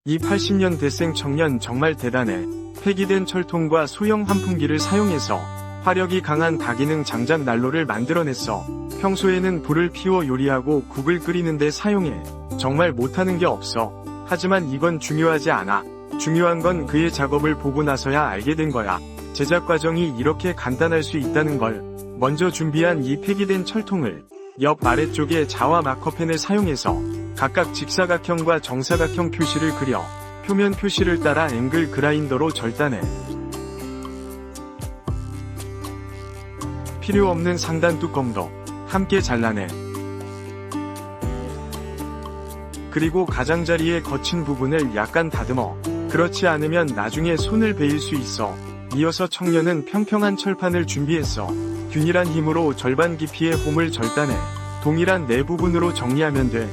이 80년대생 청년 정말 대단해. 폐기된 철통과 소형 환풍기를 사용해서 화력이 강한 다기능 장작 난로를 만들어냈어. 평소에는 불을 피워 요리하고 국을 끓이는데 사용해. 정말 못하는 게 없어. 하지만 이건 중요하지 않아. 중요한 건 그의 작업을 보고 나서야 알게 된 거야. 제작 과정이 이렇게 간단할 수 있다는 걸. 먼저 준비한 이 폐기된 철통을 옆 아래쪽에 자와 마커펜을 사용해서 각각 직사각형과 정사각형 표시를 그려 표면 표시를 따라 앵글 그라인더로 절단해. 필요 없는 상단 뚜껑도 함께 잘라내. 그리고 가장자리의 거친 부분을 약간 다듬어. 그렇지 않으면 나중에 손을 베일 수 있어. 이어서 청년은 평평한 철판을 준비했어. 균일한 힘으로 절반 깊이의 홈을 절단해 동일한 네 부분으로 정리하면 돼.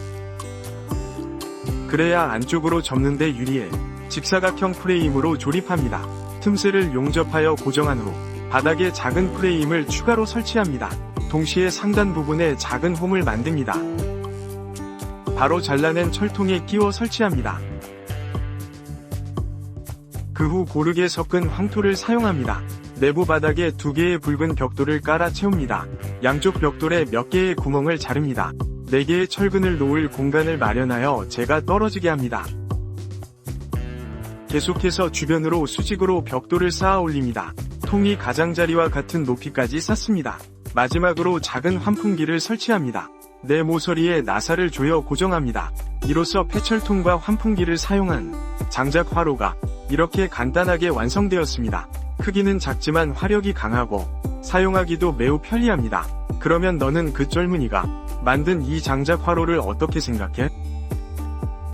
그래야 안쪽으로 접는데 유리해. 직사각형 프레임으로 조립합니다. 틈새를 용접하여 고정한 후 바닥에 작은 프레임을 추가로 설치합니다. 동시에 상단 부분에 작은 홈을 만듭니다. 바로 잘라낸 철통에 끼워 설치합니다. 그 후 고르게 섞은 황토를 사용합니다. 내부 바닥에 2개의 붉은 벽돌을 깔아 채웁니다. 양쪽 벽돌에 몇 개의 구멍을 자릅니다. 4개의 철근을 놓을 공간을 마련하여 재가 떨어지게 합니다. 계속해서 주변으로 수직으로 벽돌을 쌓아 올립니다. 통이 가장자리와 같은 높이까지 쌓습니다. 마지막으로 작은 환풍기를 설치합니다. 네 모서리에 나사를 조여 고정합니다. 이로써 폐철통과 환풍기를 사용한 장작 화로가 이렇게 간단하게 완성되었습니다. 크기는 작지만 화력이 강하고 사용하기도 매우 편리합니다. 그러면 너는 그 젊은이가 만든 이 장작 화로를 어떻게 생각해?